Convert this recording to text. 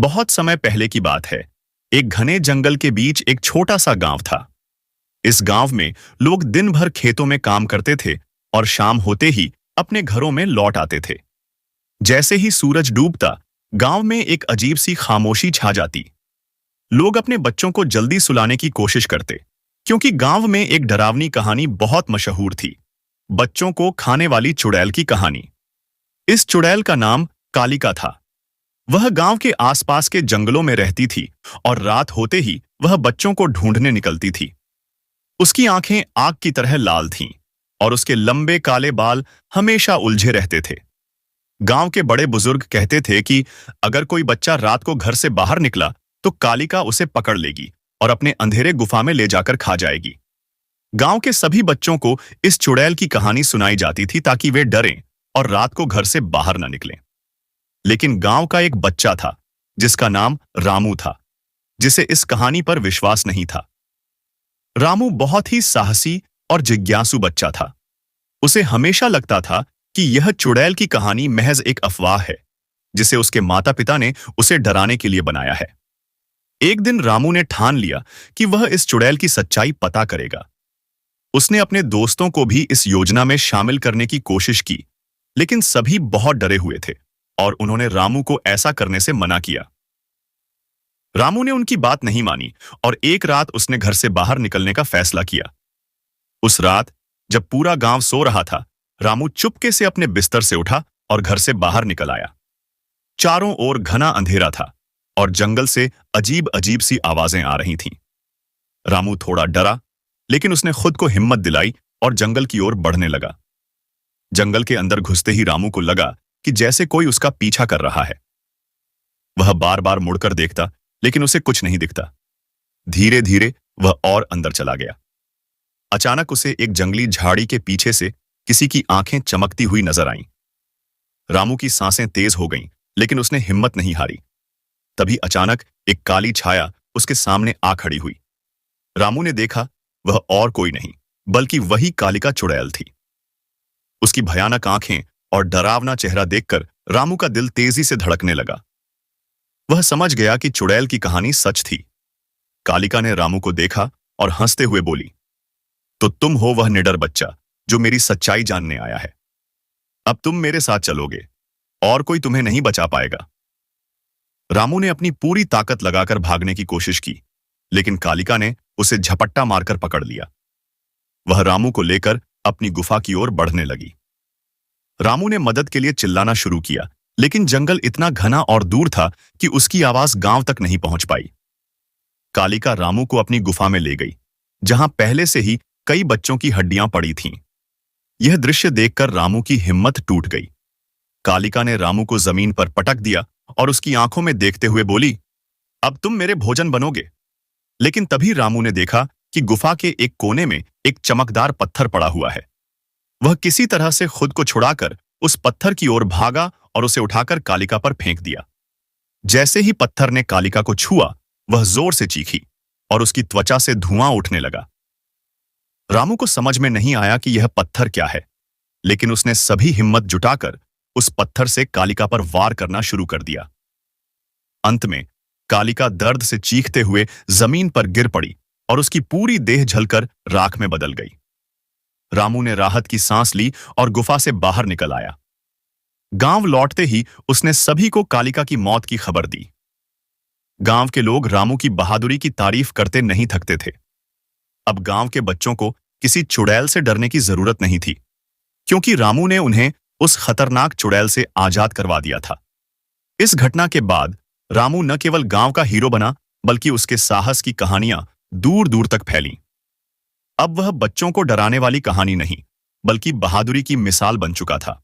बहुत समय पहले की बात है। एक घने जंगल के बीच एक छोटा सा गांव था। इस गांव में लोग दिन भर खेतों में काम करते थे और शाम होते ही अपने घरों में लौट आते थे। जैसे ही सूरज डूबता, गांव में एक अजीब सी खामोशी छा जाती। लोग अपने बच्चों को जल्दी सुलाने की कोशिश करते, क्योंकि गांव में एक डरावनी कहानी बहुत मशहूर थी। बच्चों को खाने वाली चुड़ैल की कहानी। इस चुड़ैल का नाम कालिका था। वह गांव के आसपास के जंगलों में रहती थी और रात होते ही वह बच्चों को ढूंढने निकलती थी। उसकी आंखें आग की तरह लाल थीं और उसके लंबे काले बाल हमेशा उलझे रहते थे। गांव के बड़े बुजुर्ग कहते थे कि अगर कोई बच्चा रात को घर से बाहर निकला तो कालिका उसे पकड़ लेगी और अपने अंधेरे गुफा में ले जाकर खा जाएगी। गांव के सभी बच्चों को इस चुड़ैल की कहानी सुनाई जाती थी ताकि वे डरें और रात को घर से बाहर न निकलें। लेकिन गांव का एक बच्चा था जिसका नाम रामू था, जिसे इस कहानी पर विश्वास नहीं था। रामू बहुत ही साहसी और जिज्ञासु बच्चा था। उसे हमेशा लगता था कि यह चुड़ैल की कहानी महज एक अफवाह है, जिसे उसके माता पिता ने उसे डराने के लिए बनाया है। एक दिन रामू ने ठान लिया कि वह इस चुड़ैल की सच्चाई पता करेगा। उसने अपने दोस्तों को भी इस योजना में शामिल करने की कोशिश की, लेकिन सभी बहुत डरे हुए थे और उन्होंने रामू को ऐसा करने से मना किया। रामू ने उनकी बात नहीं मानी और एक रात उसने घर से बाहर निकलने का फैसला किया। उस रात जब पूरा गांव सो रहा था, रामू चुपके से अपने बिस्तर से उठा और घर से बाहर निकल आया। चारों ओर घना अंधेरा था और जंगल से अजीब अजीब सी आवाजें आ रही थीं। रामू थोड़ा डरा, लेकिन उसने खुद को हिम्मत दिलाई और जंगल की ओर बढ़ने लगा। जंगल के अंदर घुसते ही रामू को लगा कि जैसे कोई उसका पीछा कर रहा है। वह बार बार मुड़कर देखता, लेकिन उसे कुछ नहीं दिखता। धीरे धीरे वह और अंदर चला गया। अचानक उसे एक जंगली झाड़ी के पीछे से किसी की आंखें चमकती हुई नजर आईं। रामू की सांसें तेज हो गईं, लेकिन उसने हिम्मत नहीं हारी। तभी अचानक एक काली छाया उसके सामने आ खड़ी हुई। रामू ने देखा, वह और कोई नहीं बल्कि वही कालिका चुड़ैल थी। उसकी भयानक आंखें और डरावना चेहरा देखकर रामू का दिल तेजी से धड़कने लगा। वह समझ गया कि चुड़ैल की कहानी सच थी। कालिका ने रामू को देखा और हंसते हुए बोली, तो तुम हो वह निडर बच्चा जो मेरी सच्चाई जानने आया है। अब तुम मेरे साथ चलोगे और कोई तुम्हें नहीं बचा पाएगा। रामू ने अपनी पूरी ताकत लगाकर भागने की कोशिश की, लेकिन कालिका ने उसे झपट्टा मारकर पकड़ लिया। वह रामू को लेकर अपनी गुफा की ओर बढ़ने लगी। रामू ने मदद के लिए चिल्लाना शुरू किया, लेकिन जंगल इतना घना और दूर था कि उसकी आवाज गांव तक नहीं पहुंच पाई। कालिका रामू को अपनी गुफा में ले गई, जहां पहले से ही कई बच्चों की हड्डियां पड़ी थीं। यह दृश्य देखकर रामू की हिम्मत टूट गई। कालिका ने रामू को जमीन पर पटक दिया और उसकी आंखों में देखते हुए बोली, अब तुम मेरे भोजन बनोगे। लेकिन तभी रामू ने देखा कि गुफा के एक कोने में एक चमकदार पत्थर पड़ा हुआ है। वह किसी तरह से खुद को छुड़ाकर उस पत्थर की ओर भागा और उसे उठाकर कालिका पर फेंक दिया। जैसे ही पत्थर ने कालिका को छुआ, वह जोर से चीखी और उसकी त्वचा से धुआं उठने लगा। रामू को समझ में नहीं आया कि यह पत्थर क्या है, लेकिन उसने सभी हिम्मत जुटाकर उस पत्थर से कालिका पर वार करना शुरू कर दिया। अंत में कालिका दर्द से चीखते हुए जमीन पर गिर पड़ी और उसकी पूरी देह जलकर राख में बदल गई। रामू ने राहत की सांस ली और गुफा से बाहर निकल आया। गांव लौटते ही उसने सभी को कालिका की मौत की खबर दी। गांव के लोग रामू की बहादुरी की तारीफ करते नहीं थकते थे। अब गांव के बच्चों को किसी चुड़ैल से डरने की जरूरत नहीं थी, क्योंकि रामू ने उन्हें उस खतरनाक चुड़ैल से आजाद करवा दिया था। इस घटना के बाद रामू न केवल गांव का हीरो बना, बल्कि उसके साहस की कहानियां दूर दूर तक फैलीं। अब वह बच्चों को डराने वाली कहानी नहीं, बल्कि बहादुरी की मिसाल बन चुका था।